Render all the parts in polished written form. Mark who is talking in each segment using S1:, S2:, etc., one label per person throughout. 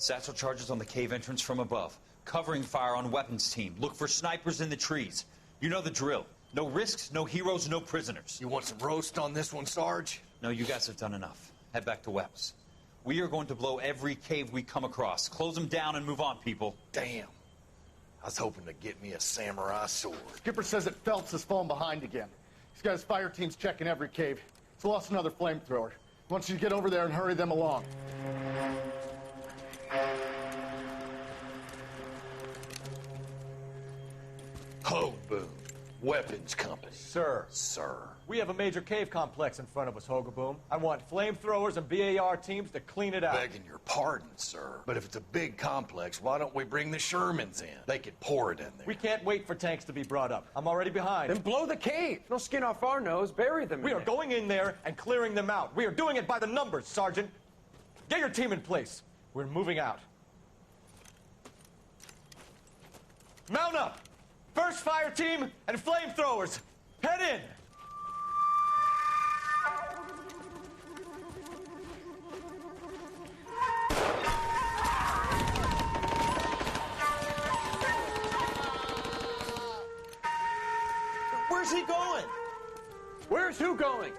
S1: Satchel charges on the cave entrance from above. Covering fire on weapons team. Look for snipers in the trees. You know the drill. No risks, no heroes, no prisoners.
S2: You want some roast on this one, Sarge?
S1: No, you guys have done enough. Head back to Webb's. We are going to blow every cave we come across. Close them down and move on, people.
S2: Damn. I was hoping to get me a samurai sword.
S3: Skipper says that Phelps has fallen behind again. He's got his fire teams checking every cave. He's lost another flamethrower. He wants you to get over there and hurry them along.
S2: Hoboon, Weapons Company.
S4: Sir.
S2: Sir.
S4: We have a major cave complex in front of us, Hogaboom. I want flamethrowers and BAR teams to clean it out.
S2: Begging your pardon, sir. But if it's a big complex, why don't we bring the Shermans in? They could pour it in there.
S4: We can't wait for tanks to be brought up. I'm already behind.
S5: Then blow the cave. No skin off our nose. Bury them.
S4: We are going in there and clearing them out. We are doing it by the numbers, Sergeant. Get your team in place. We're moving out. Mount up! First fire team and flamethrowers. Head in!
S1: Where's he going?
S5: Where's who going?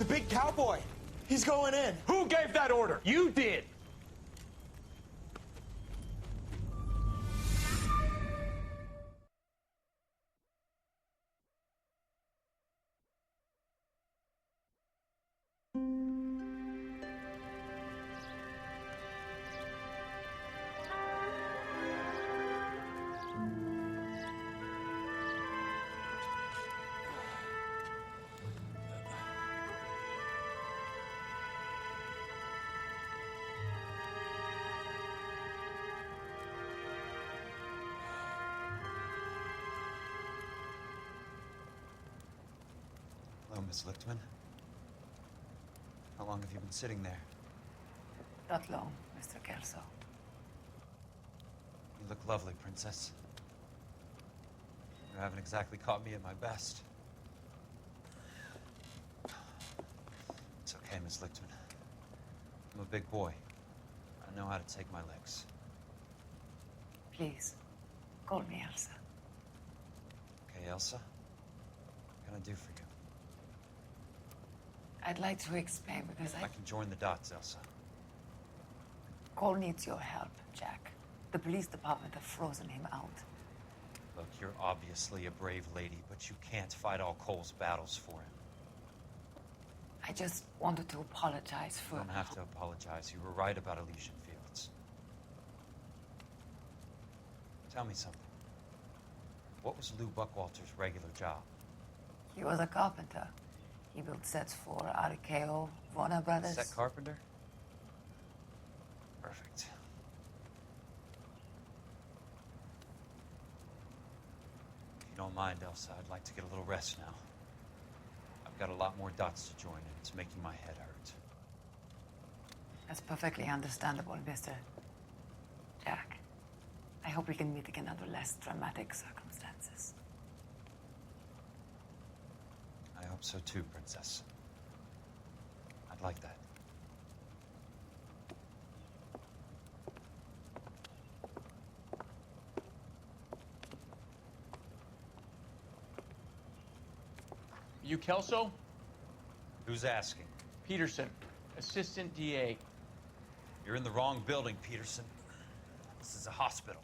S1: The big cowboy. He's going in.
S4: Who gave that order?
S5: You did.
S1: Hello, Miss Lichtman. How long have you been sitting there?
S6: Not long, Mr. Kelso.
S1: You look lovely, Princess. You haven't exactly caught me at my best. It's okay, Miss Lichtman. I'm a big boy. I know how to take my licks.
S6: Please, call me Elsa.
S1: Okay, Elsa? What can I do for you?
S6: I'd like to explain because
S1: I can join the dots, Elsa.
S6: Cole needs your help, Jack. The police department have frozen him out.
S1: Look, you're obviously a brave lady, but you can't fight all Cole's battles for him.
S6: I just wanted to apologize for...
S1: You don't have to apologize. You were right about Elysian Fields. Tell me something. What was Lou Buckwalter's regular job?
S6: He was a carpenter. He built sets for RKO, Warner Brothers.
S1: Set carpenter? Perfect. If you don't mind, Elsa, I'd like to get a little rest now. I've got a lot more dots to join, and it's making my head hurt.
S6: That's perfectly understandable, Mr. Jack. I hope we can meet again under less dramatic circumstances.
S1: I hope so too, Princess. I'd like that.
S7: You Kelso?
S1: Who's asking?
S7: Peterson, Assistant DA.
S1: You're in the wrong building, Peterson. This is a hospital.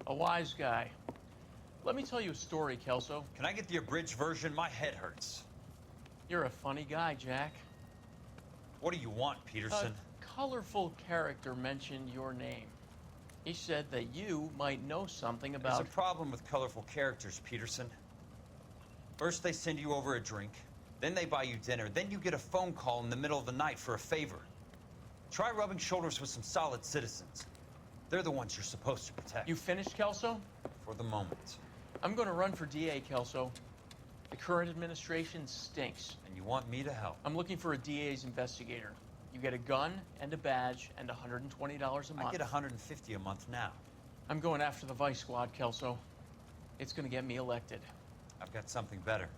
S7: A wise guy. Let me tell you a story, Kelso.
S1: Can I get the abridged version? My head hurts.
S7: You're a funny guy, Jack.
S1: What do you want, Peterson?
S7: A colorful character mentioned your name. He said that you might know something about...
S1: There's a problem with colorful characters, Peterson. First they send you over a drink, then they buy you dinner, then you get a phone call in the middle of the night for a favor. Try rubbing shoulders with some solid citizens. They're the ones you're supposed to protect.
S7: You finished, Kelso?
S1: For the moment.
S7: I'm going to run for DA, Kelso. The current administration stinks.
S1: And you want me to help?
S7: I'm looking for a DA's investigator. You get a gun and a badge and $120 a month.
S1: I get $150 a month now.
S7: I'm going after the Vice Squad, Kelso. It's going to get me elected.
S1: I've got something better.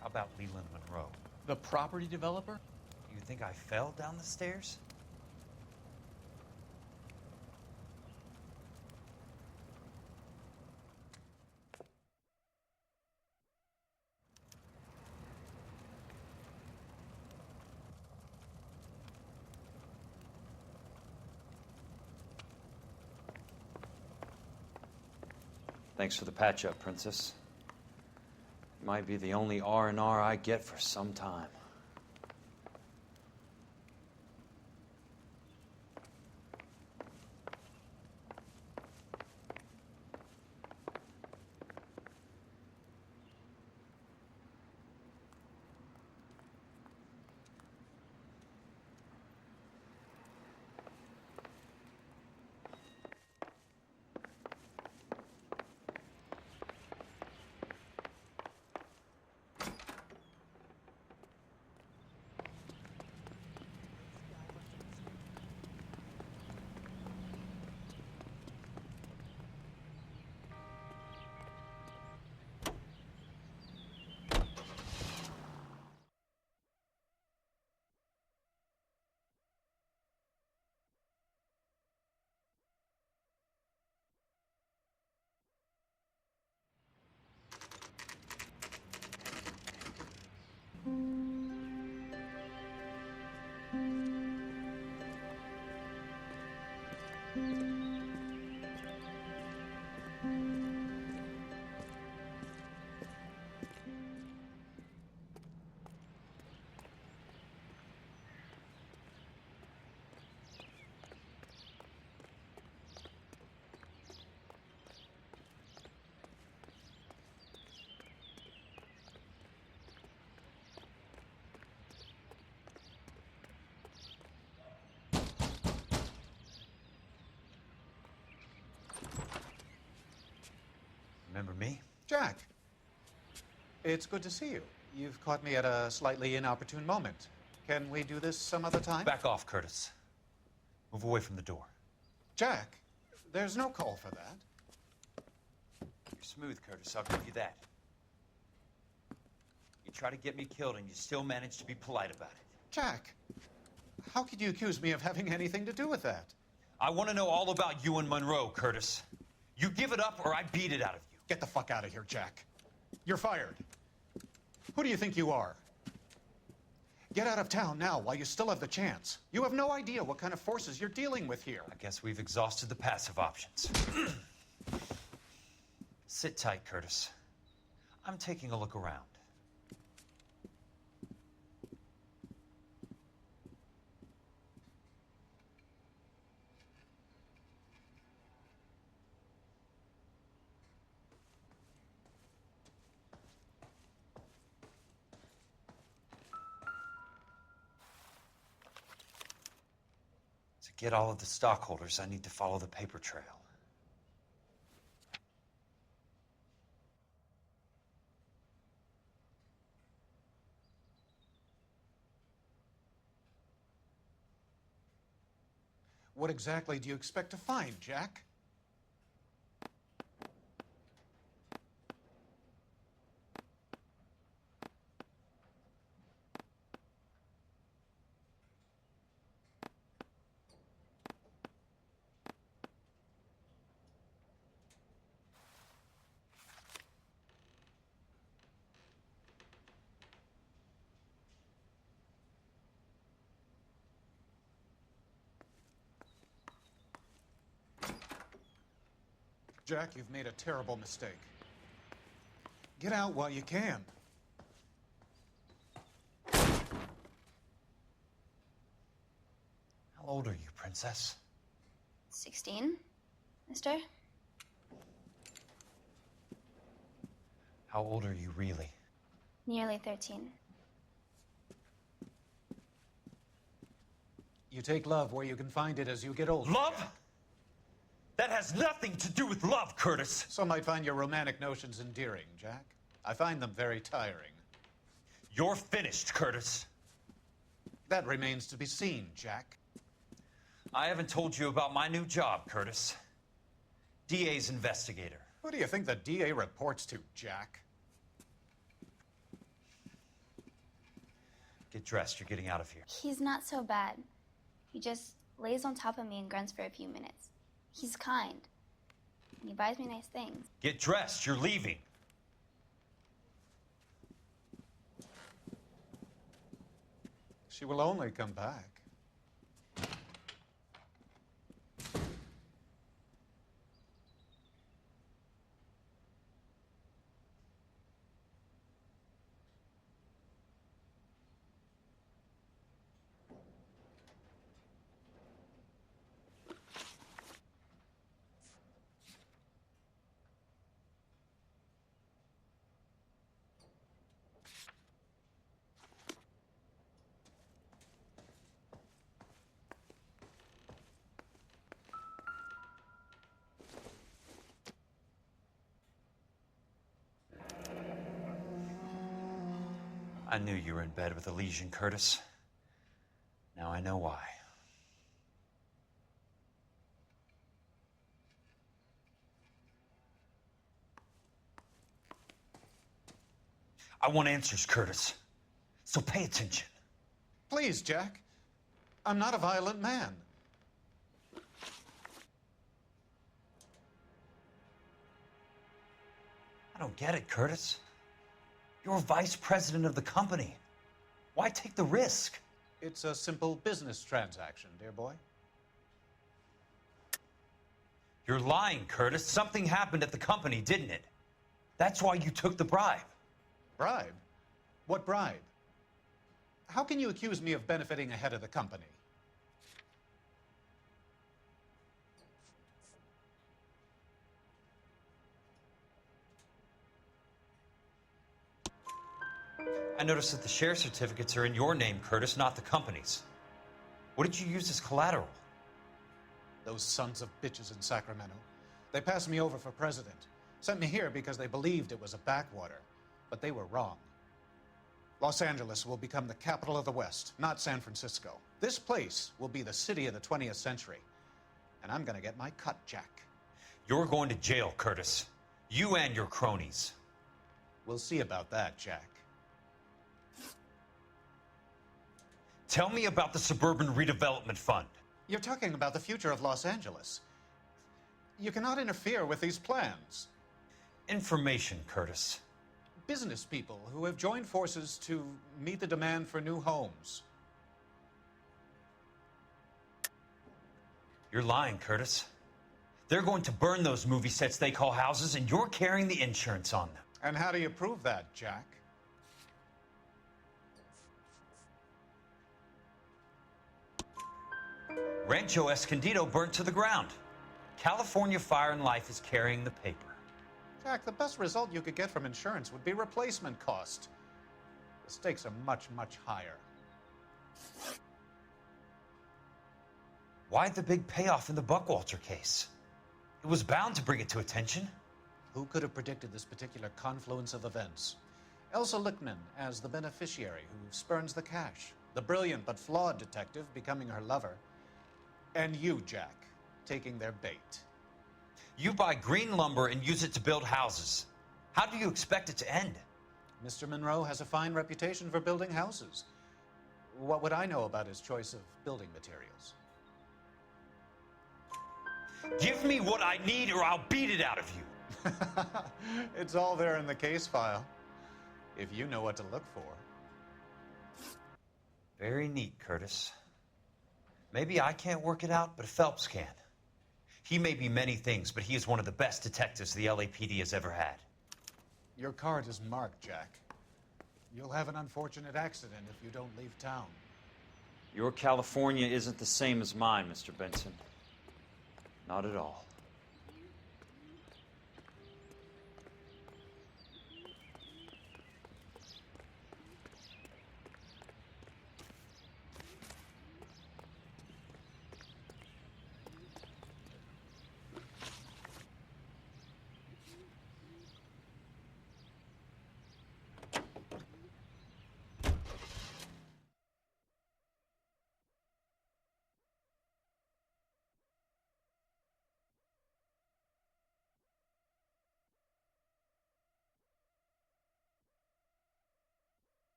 S1: How about Leland Monroe?
S7: The property developer?
S1: You think I fell down the stairs? Thanks for the patch-up, Princess. It might be the only R&R I get for some time. Remember me?
S8: Jack, it's good to see you. You've caught me at a slightly inopportune moment. Can we do this some other time?
S1: Back off, Curtis. Move away from the door.
S8: Jack, there's no call for that.
S1: You're smooth, Curtis, I'll give you that. You try to get me killed and you still manage to be polite about it.
S8: Jack, how could you accuse me of having anything to do with that?
S1: I want to know all about you and Monroe, Curtis. You give it up or I beat it out of you.
S8: Get the fuck out of here, Jack. You're fired. Who do you think you are? Get out of town now while you still have the chance. You have no idea what kind of forces you're dealing with here.
S1: I guess we've exhausted the passive options. Sit tight, Curtis. I'm taking a look around. To get all of the stockholders, I need to follow the paper trail.
S8: What exactly do you expect to find, Jack? Jack, you've made a terrible mistake. Get out while you can.
S1: How old are you, Princess?
S9: 16, mister?
S1: How old are you really?
S9: Nearly 13.
S8: You take love where you can find it as you get older.
S1: Love? That has nothing to do with love, Curtis.
S8: Some might find your romantic notions endearing, Jack. I find them very tiring.
S1: You're finished, Curtis.
S8: That remains to be seen, Jack.
S1: I haven't told you about my new job, Curtis. DA's investigator.
S8: Who do you think the DA reports to, Jack?
S1: Get dressed. You're getting out of here.
S9: He's not so bad. He just lays on top of me and grunts for a few minutes. He's kind. And he buys me nice things.
S1: Get dressed. You're leaving.
S8: She will only come back.
S1: I knew you were in bed with Elysian, Curtis. Now I know why. I want answers, Curtis. So pay attention.
S8: Please, Jack. I'm not a violent man.
S1: I don't get it, Curtis. You're vice president of the company. Why take the risk?
S8: It's a simple business transaction, dear boy.
S1: You're lying, Curtis. Something happened at the company, didn't it? That's why you took the bribe.
S8: Bribe? What bribe? How can you accuse me of benefiting ahead of the company?
S1: I noticed that the share certificates are in your name, Curtis, not the company's. What did you use as collateral?
S8: Those sons of bitches in Sacramento. They passed me over for president. Sent me here because they believed it was a backwater. But they were wrong. Los Angeles will become the capital of the West, not San Francisco. This place will be the city of the 20th century. And I'm gonna get my cut, Jack.
S1: You're going to jail, Curtis. You and your cronies.
S8: We'll see about that, Jack.
S1: Tell me about the Suburban Redevelopment Fund.
S8: You're talking about the future of Los Angeles. You cannot interfere with these plans.
S1: Information, Curtis.
S8: Business people who have joined forces to meet the demand for new homes.
S1: You're lying, Curtis. They're going to burn those movie sets they call houses, and you're carrying the insurance on them.
S8: And how do you prove that, Jack?
S1: Rancho Escondido burnt to the ground. California Fire and Life is carrying the paper.
S8: Jack, the best result you could get from insurance would be replacement cost. The stakes are much, much higher.
S1: Why the big payoff in the Buckwalter case? It was bound to bring it to attention.
S8: Who could have predicted this particular confluence of events? Elsa Lichtman as the beneficiary who spurns the cash. The brilliant but flawed detective becoming her lover. And you, Jack, taking their bait.
S1: You buy green lumber and use it to build houses. How do you expect it to end?
S8: Mr. Monroe has a fine reputation for building houses. What would I know about his choice of building materials?
S1: Give me what I need or I'll beat it out of you.
S8: It's all there in the case file, if you know what to look for.
S1: Very neat, Curtis. Maybe I can't work it out, but Phelps can. He may be many things, but he is one of the best detectives the LAPD has ever had.
S8: Your card is marked, Jack. You'll have an unfortunate accident if you don't leave town.
S10: Your California isn't the same as mine, Mr. Benson. Not at all.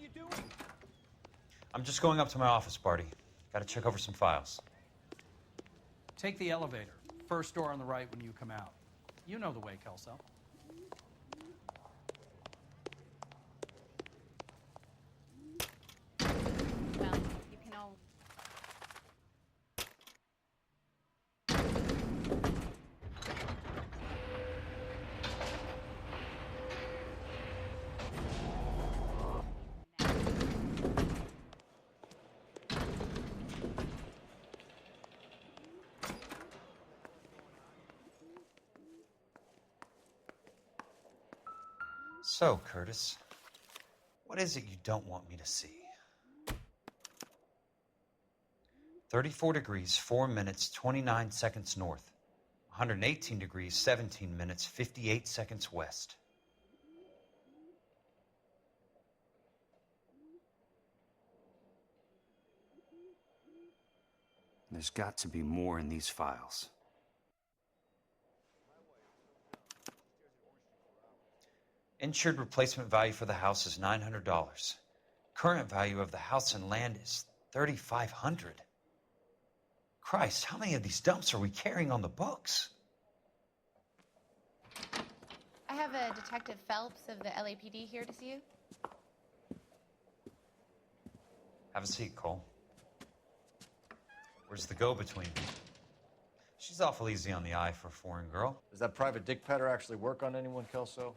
S5: you doing?
S1: I'm just going up to my office, Barty. Gotta check over some files.
S11: Take the elevator. First door on the right when you come out. You know the way, Kelso.
S12: Well, you can all...
S1: So, Curtis, what is it you don't want me to see? 34 degrees, 4 minutes, 29 seconds north. 118 degrees, 17 minutes, 58 seconds west.
S13: There's got to be more in these files.
S1: Insured replacement value for the house is $900. Current value of the house and land is $3,500. Christ, how many of these dumps are we carrying on the books?
S12: I have a Detective Phelps of the LAPD here to see you.
S1: Have a seat, Cole. Where's the go-between? She's awful easy on the eye for a foreign girl.
S4: Does that private dick petter actually work on anyone, Kelso?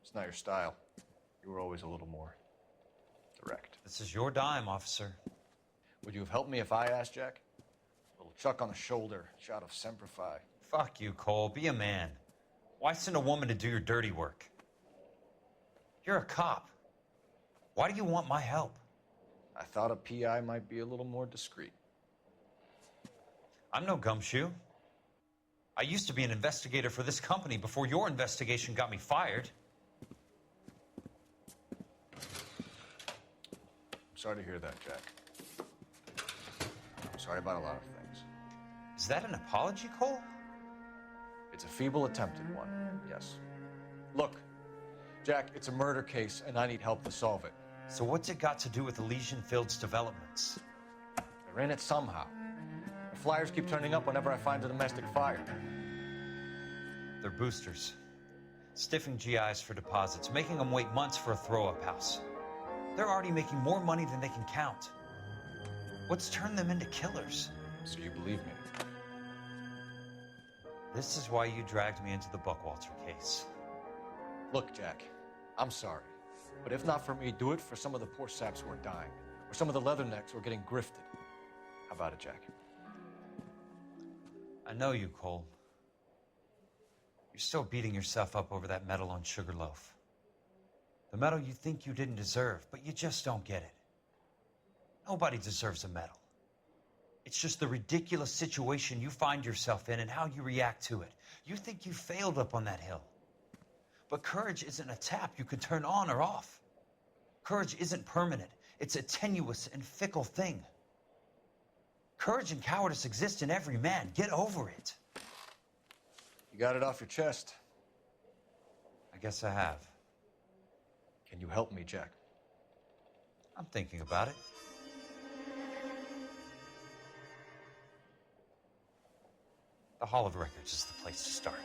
S4: It's not your style. You were always a little more direct.
S1: This is your dime, officer.
S4: Would you have helped me if I asked, Jack? A little chuck on the shoulder, shot of Semper Fi.
S1: Fuck you, Cole. Be a man. Why send a woman to do your dirty work? You're a cop. Why do you want my help?
S4: I thought a PI might be a little more discreet.
S1: I'm no gumshoe. I used to be an investigator for this company before your investigation got me fired.
S4: Sorry to hear that, Jack. I'm sorry about a lot of things.
S1: Is that an apology, Cole?
S4: It's a feeble attempted one, yes. Look, Jack, it's a murder case, and I need help to solve it.
S1: So what's it got to do with Elysian Fields developments?
S4: They're in it somehow. The flyers keep turning up whenever I find a domestic fire.
S1: They're boosters. Stiffing GIs for deposits, making them wait months for a throw-up house. They're already making more money than they can count. What's turned them into killers?
S4: So you believe me?
S1: This is why you dragged me into the Buckwalter case.
S4: Look, Jack, I'm sorry. But if not for me, do it for some of the poor saps who are dying. Or some of the leathernecks who are getting grifted. How about it, Jack?
S1: I know you, Cole. You're still beating yourself up over that medal on Sugarloaf. The medal you think you didn't deserve, but you just don't get it. Nobody deserves a medal. It's just the ridiculous situation you find yourself in and how you react to it. You think you failed up on that hill. But courage isn't a tap you can turn on or off. Courage isn't permanent. It's a tenuous and fickle thing. Courage and cowardice exist in every man. Get over it.
S4: You got it off your chest.
S1: I guess I have.
S4: Can you help me, Jack?
S1: I'm thinking about it. The Hall of Records is the place to start.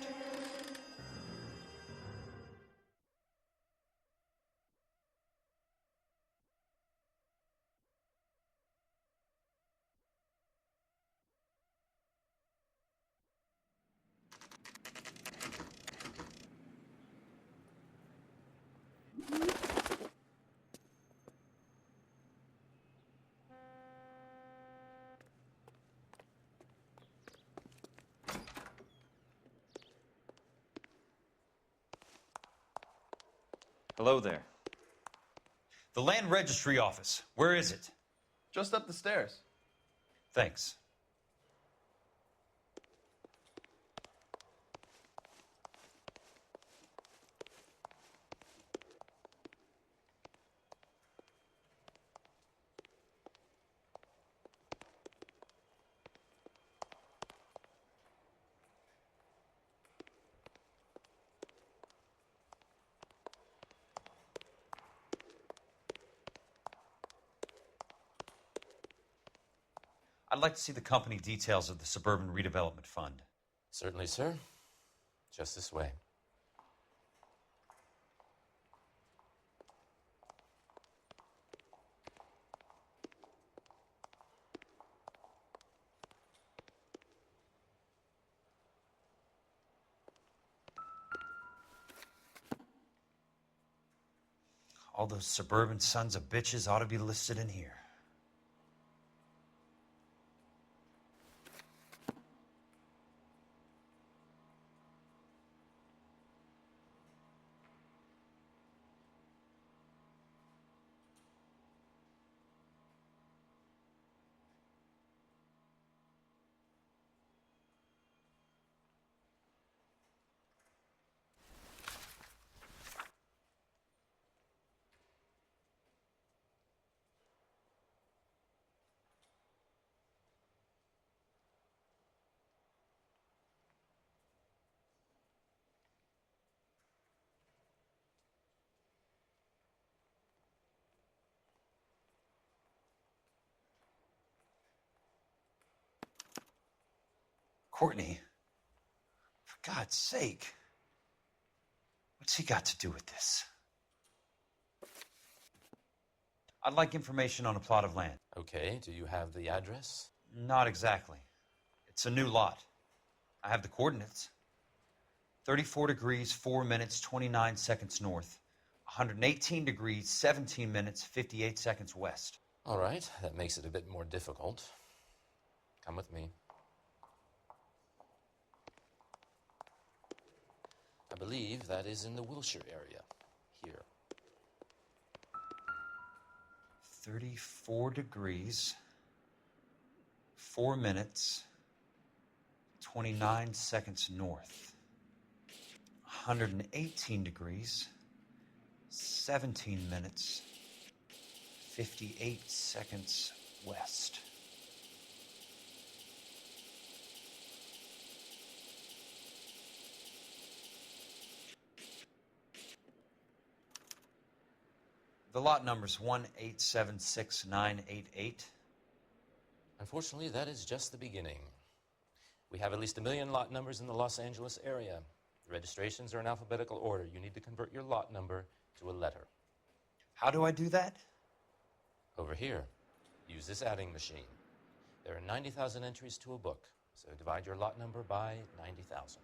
S10: Hello there.
S1: The Land Registry Office. Where is it?
S5: Just up the stairs.
S1: Thanks. I'd like to see the company details of the Suburban Redevelopment Fund.
S14: Certainly, sir. Just this way.
S1: All those suburban sons of bitches ought to be listed in here. Courtney, for God's sake, what's he got to do with this? I'd like information on a plot of land.
S14: Okay, do you have the address?
S1: Not exactly. It's a new lot. I have the coordinates. 34 degrees, 4 minutes, 29 seconds north. 118 degrees, 17 minutes, 58 seconds west.
S14: All right, that makes it a bit more difficult. Come with me. I believe that is in the Wilshire area, here.
S1: 34 degrees, 4 minutes, 29 seconds north. 118 degrees, 17 minutes, 58 seconds west. The lot number's 1876988.
S14: Unfortunately, that is just the beginning. We have at least 1 million lot numbers in the Los Angeles area. The registrations are in alphabetical order. You need to convert your lot number to a letter.
S1: How do I do that?
S14: Over here. Use this adding machine. There are 90,000 entries to a book, so divide your lot number by 90,000.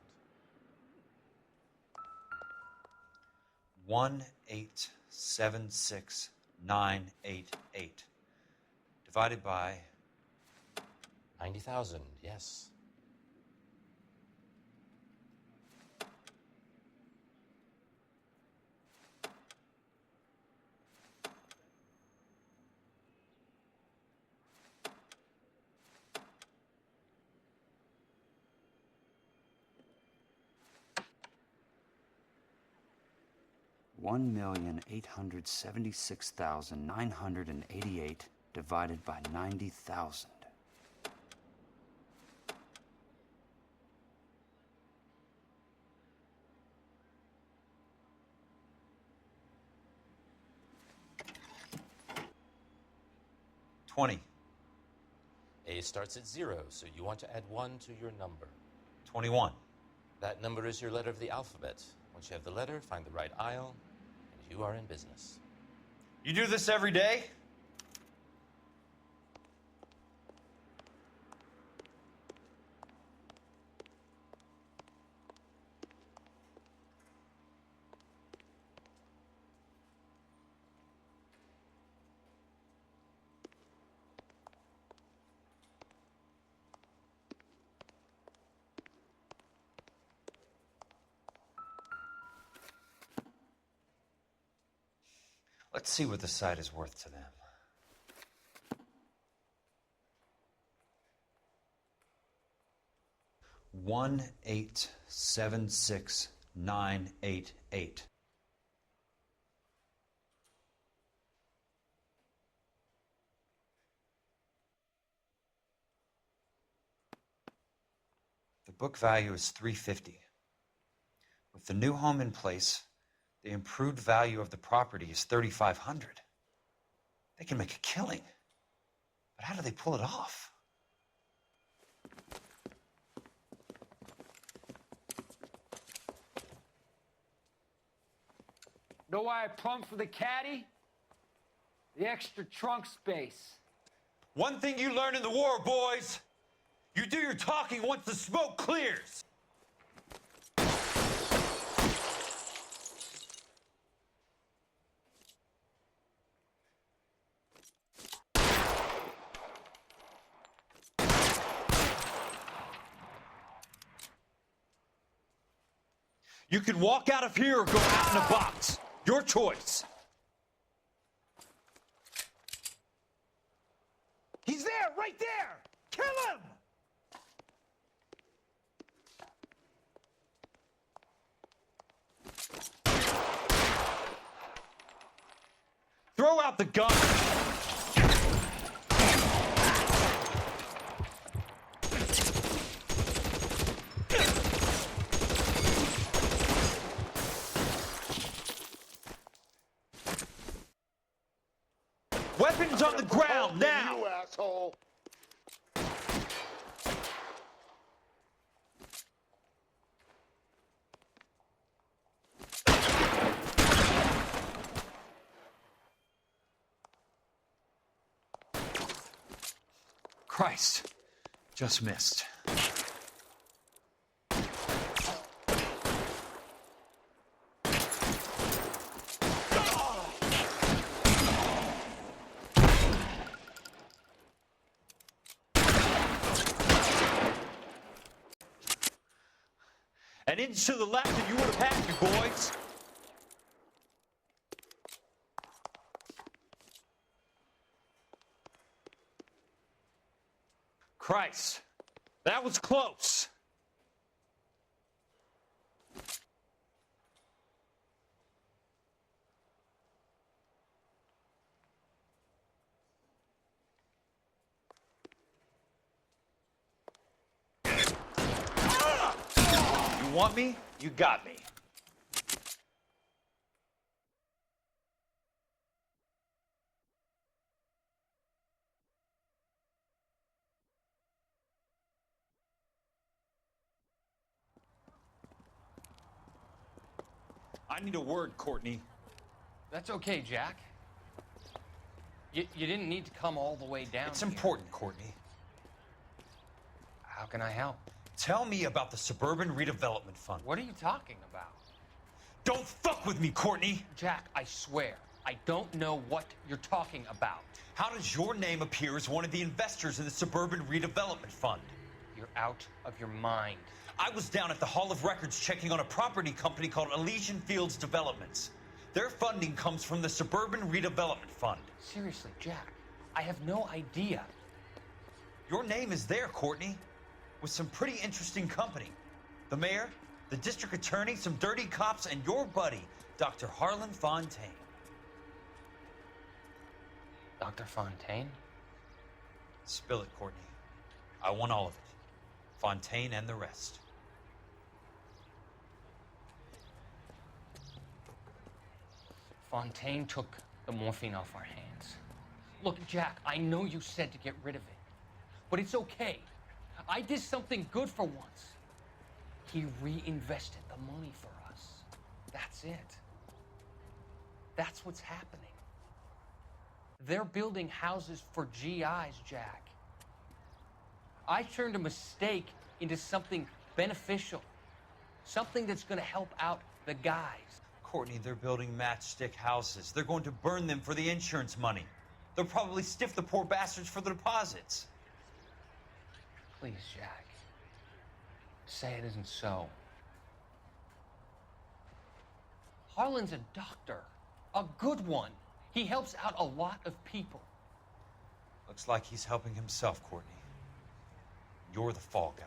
S1: 1876988 divided by
S14: 90,000, yes.
S13: $1,876,988 divided by 90,000.
S1: $20.
S14: A starts at 0, so you want to add 1 to your number.
S1: 21.
S14: That number is your letter of the alphabet. Once you have the letter, find the right aisle, and you are in business.
S1: You do this every day? Let's see what the site is worth to them. $1,876,988. The book value is $350. With the new home in place, the improved value of the property is $3,500. They can make a killing. But how do they pull it off?
S5: Know why I plumbed for the caddy? The extra trunk space.
S1: One thing you learn in the war, boys. You do your talking once the smoke clears. You can walk out of here or go out in a box. Your choice.
S5: He's there, right there! Kill him!
S1: Throw out the gun. Weapons on the ground now.
S3: You asshole.
S1: Christ, just missed. An inch to the left and you would have had me, boys. Christ, that was close. You want me? You got me. I need a word, Courtney.
S11: That's okay, Jack. You didn't need to come all the way down.
S1: It's important, Courtney.
S11: How can I help?
S1: Tell me about the Suburban Redevelopment Fund.
S11: What are you talking about?
S1: Don't fuck with me, Courtney!
S11: Jack, I swear, I don't know what you're talking about.
S1: How does your name appear as one of the investors in the Suburban Redevelopment Fund?
S11: You're out of your mind.
S1: I was down at the Hall of Records checking on a property company called Elysian Fields Developments. Their funding comes from the Suburban Redevelopment Fund.
S11: Seriously, Jack, I have no idea.
S1: Your name is there, Courtney, with some pretty interesting company. The mayor, the district attorney, some dirty cops, and your buddy, Dr. Harlan Fontaine.
S11: Dr. Fontaine?
S1: Spill it, Courtney. I want all of it. Fontaine and the rest.
S11: Fontaine took the morphine off our hands. Look, Jack, I know you said to get rid of it, but it's okay. I did something good for once. He reinvested the money for us. That's it. That's what's happening. They're building houses for GIs, Jack. I turned a mistake into something beneficial, something that's going to help out the guys.
S1: Courtney, they're building matchstick houses. They're going to burn them for the insurance money. They'll probably stiff the poor bastards for the deposits.
S11: Please, Jack. Say it isn't so. Harlan's a doctor, a good one. He helps out a lot of people.
S1: Looks like he's helping himself, Courtney. You're the fall guy.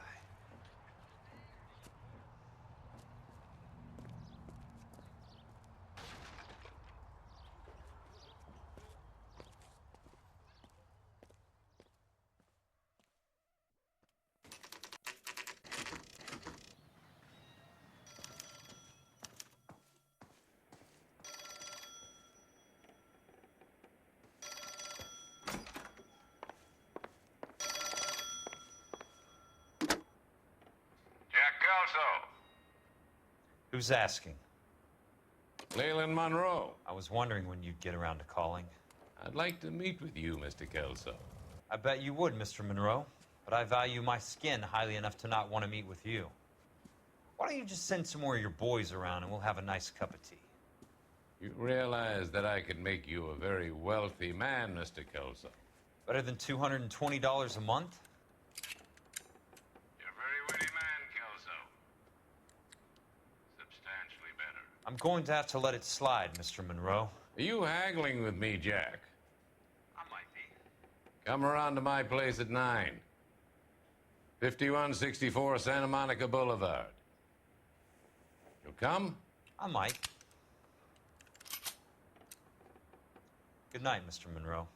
S1: Who's asking?
S15: Leland Monroe.
S1: I was wondering when you'd get around to calling.
S15: I'd like to meet with you, Mr. Kelso.
S1: I bet you would, Mr. Monroe. But I value my skin highly enough to not want to meet with you. Why don't you just send some more of your boys around and we'll have a nice cup of tea?
S15: You realize that I could make you a very wealthy man, Mr. Kelso.
S1: Better than $220 a month?
S15: You're a very witty man, Kelso. Substantially better.
S1: I'm going to have to let it slide, Mr. Monroe.
S15: Are you haggling with me, Jack?
S1: I might be.
S15: Come around to my place at 9. 5164 Santa Monica Boulevard. You'll come?
S1: I might. Good night, Mr. Monroe.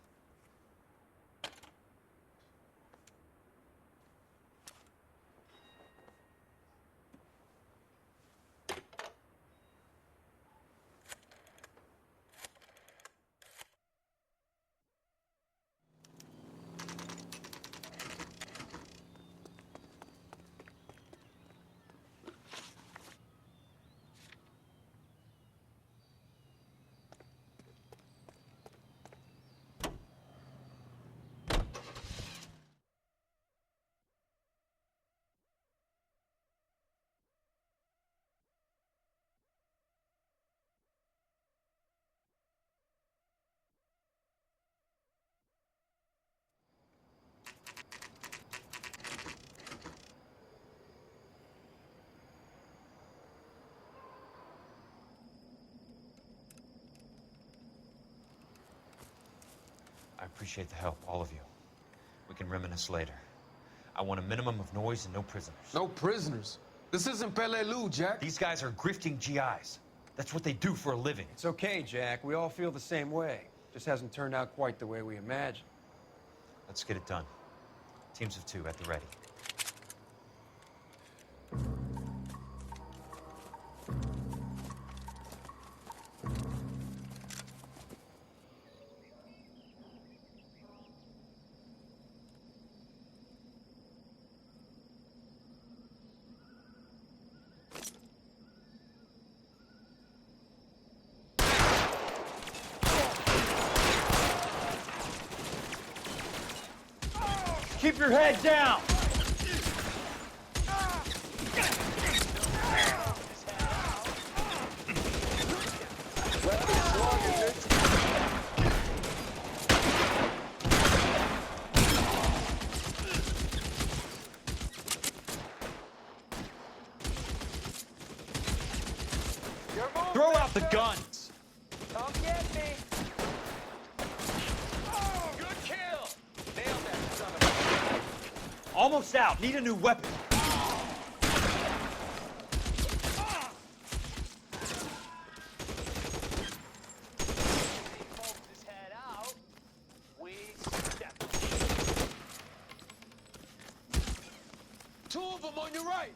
S1: I appreciate the help, all of you. We can reminisce later. I want a minimum of noise and no prisoners.
S16: No prisoners? This isn't Peleliu, Jack.
S1: These guys are grifting GIs. That's what they do for a living.
S17: It's okay, Jack. We all feel the same way. Just hasn't turned out quite the way we imagined.
S1: Let's get it done. Teams of 2 at the ready.
S11: Keep your head down!
S1: Throw out the guns!
S5: Come get me! Oh, good kill! Nailed that son of a...
S1: Almost out. Need a new weapon.
S5: Two of them on your right!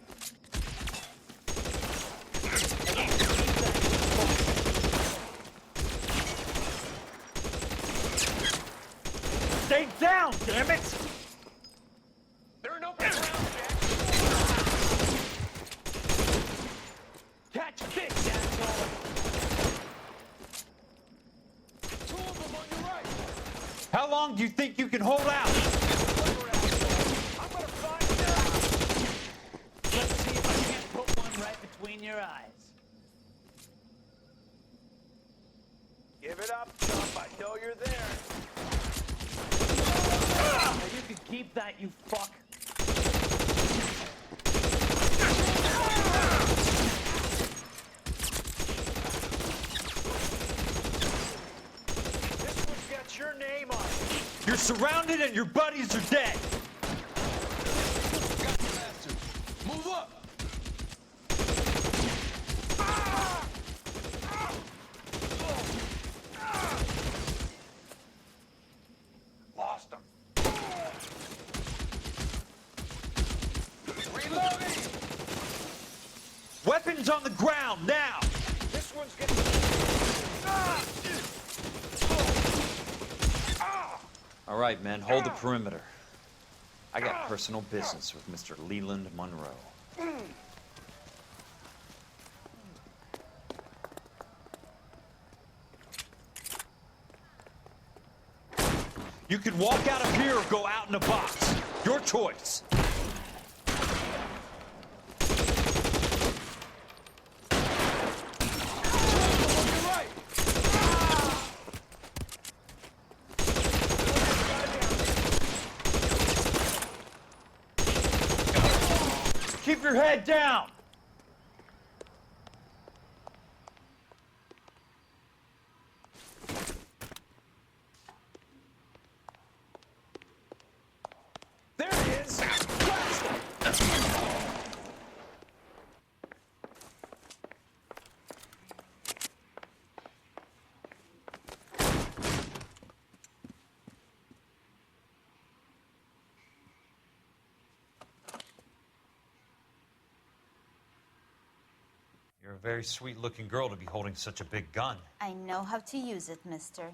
S1: Stay down, damn it!
S5: There are no rounds, Jack! Catch this, asshole! Two of them on your right!
S1: How long do you think you can hold out?
S5: I'm gonna find out! Let's see if I can't put one right between your eyes. Give it up, chump. I know you're there. Now you can keep that, you fuck. This one's got your name on it.
S1: You're surrounded and your buddies are dead.
S16: Got the bastard. Move up!
S5: Lost him. Reloading!
S1: Weapons on the ground, now!
S5: This one's getting...
S10: All right, men, hold the perimeter. I got personal business with Mr. Leland Monroe.
S1: You could walk out of here or go out in a box. Your choice. Keep your head down! There it is! You're a very sweet-looking girl to be holding such a big gun.
S18: I know how to use it, mister.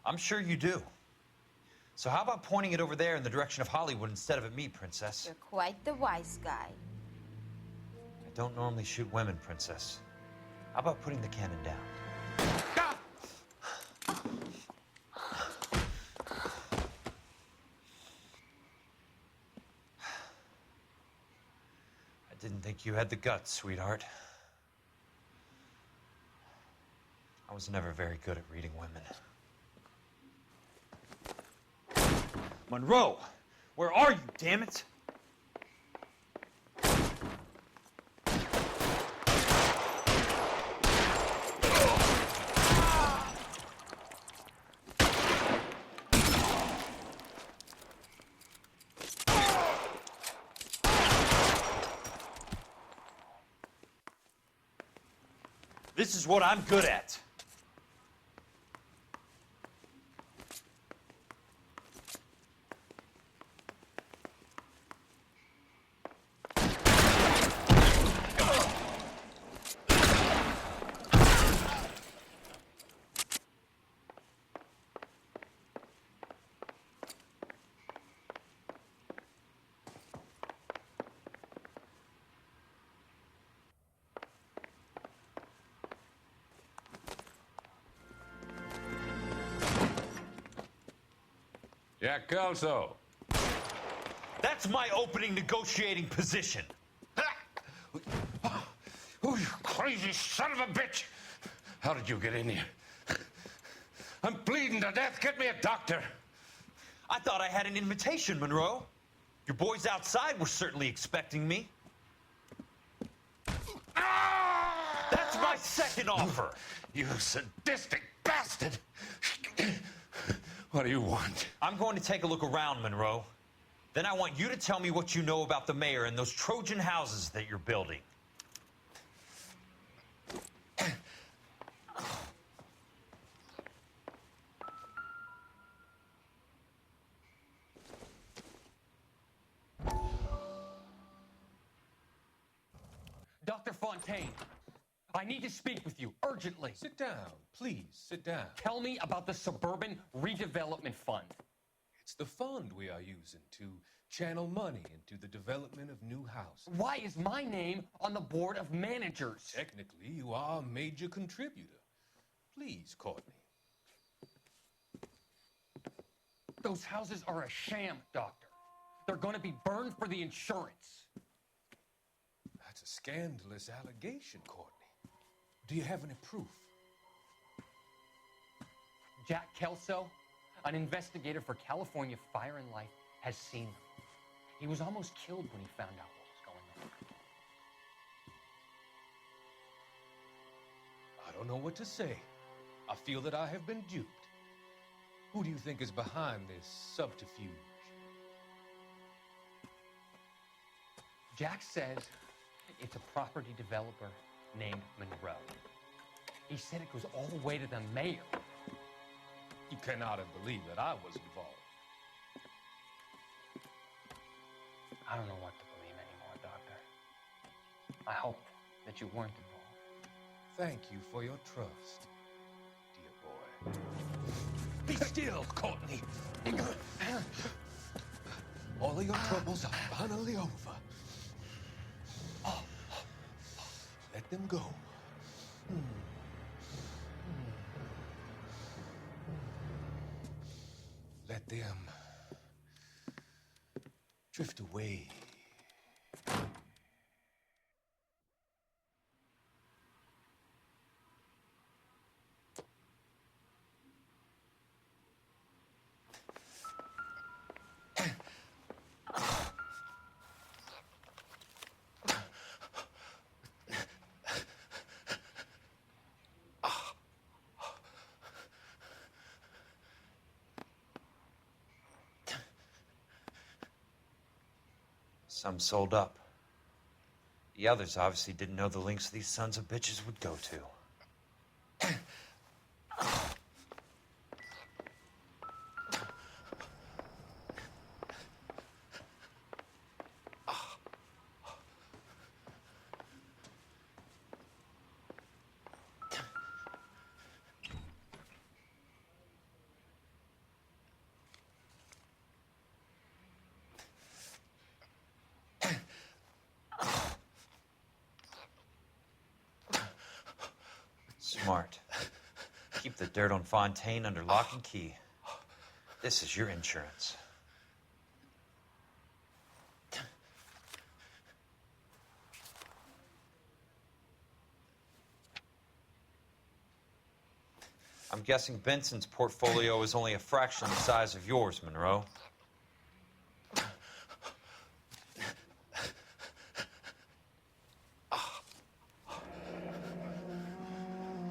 S1: I'm sure you do. So how about pointing it over there in the direction of Hollywood instead of at me, Princess?
S18: You're quite the wise guy.
S1: I don't normally shoot women, Princess. How about putting the cannon down? I didn't think you had the guts, sweetheart. I was never very good at reading women. Monroe! Where are you, damn it? This is what I'm good at.
S15: Jack Kelso.
S1: That's my opening negotiating position.
S15: Oh, you crazy son of a bitch! How did you get in here? I'm bleeding to death. Get me a doctor.
S1: I thought I had an invitation, Monroe. Your boys outside were certainly expecting me. That's my second offer.
S15: You sadistic bastard! What do you want?
S1: I'm going to take a look around, Monroe. Then I want you to tell me what you know about the mayor and those Trojan houses that you're building.
S11: Dr. Fontaine, I need to speak with you urgently.
S16: Sit down. Please, sit down.
S11: Tell me about the Suburban Redevelopment Fund.
S16: It's the fund we are using to channel money into the development of new houses.
S11: Why is my name on the board of managers?
S16: Technically, you are a major contributor. Please, Courtney.
S11: Those houses are a sham, Doctor. They're going to be burned for the insurance.
S16: That's a scandalous allegation, Courtney. Do you have any proof?
S11: Jack Kelso, an investigator for California Fire and Life, has seen them. He was almost killed when he found out what was going on.
S16: I don't know what to say. I feel that I have been duped. Who do you think is behind this subterfuge?
S11: Jack says it's a property developer named Monroe. He said it goes all the way to the mayor.
S16: You cannot have believed that I was involved.
S11: I don't know what to believe anymore, Doctor. I hope that you weren't involved.
S16: Thank you for your trust, dear boy. Be still, Courtney. All of your troubles are finally over. Let them go. Let them drift away.
S1: Some sold up. The others obviously didn't know the lengths these sons of bitches would go to. Smart. Keep the dirt on Fontaine under lock and key. This is your insurance. I'm guessing Benson's portfolio is only a fraction the size of yours, Monroe.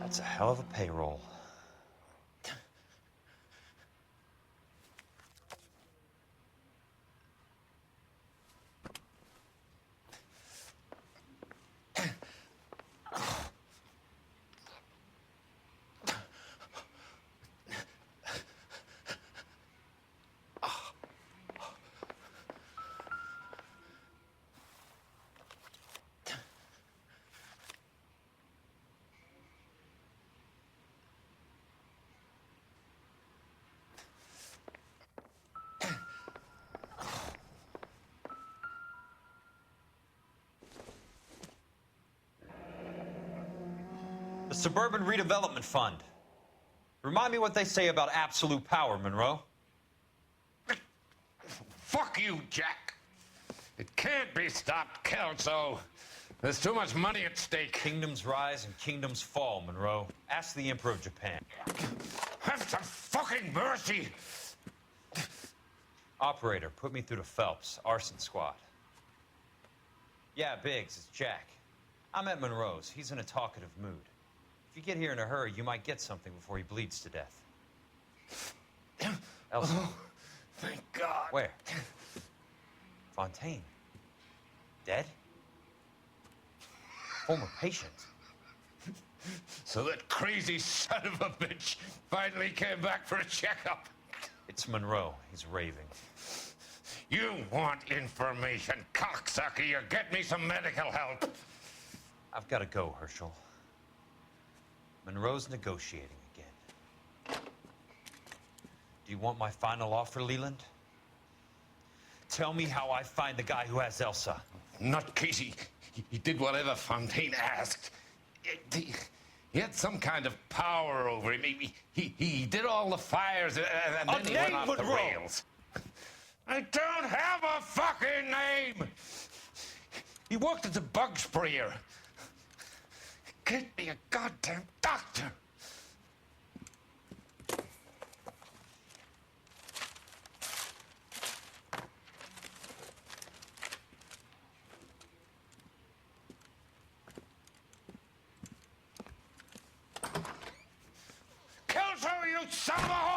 S1: That's a hell of a payroll. The Suburban Redevelopment Fund. Remind me what they say about absolute power, Monroe.
S15: Fuck you, Jack. It can't be stopped, Kelso. There's too much money at stake.
S1: Kingdoms rise and kingdoms fall, Monroe. Ask the Emperor of Japan.
S15: Have some fucking mercy.
S1: Operator, put me through to Phelps, arson squad. Yeah, Biggs, it's Jack. I'm at Monroe's. He's in a talkative mood. If you get here in a hurry, you might get something before he bleeds to death. Elsa.
S15: Oh, thank God.
S1: Where? Fontaine. Dead? Former patient.
S15: So that crazy son of a bitch finally came back for a checkup.
S1: It's Monroe. He's raving.
S15: You want information, cocksucker. You get me some medical help.
S1: I've got to go, Herschel. Monroe's negotiating again. Do you want my final offer, Leland? Tell me how I find the guy who has Elsa.
S15: Not Casey. He did whatever Fontaine asked. He had some kind of power over him. He did all the fires, and then he went off the rails. I don't have a fucking name! He worked as a bug sprayer. Get me a goddamn doctor! Kelso, you son of a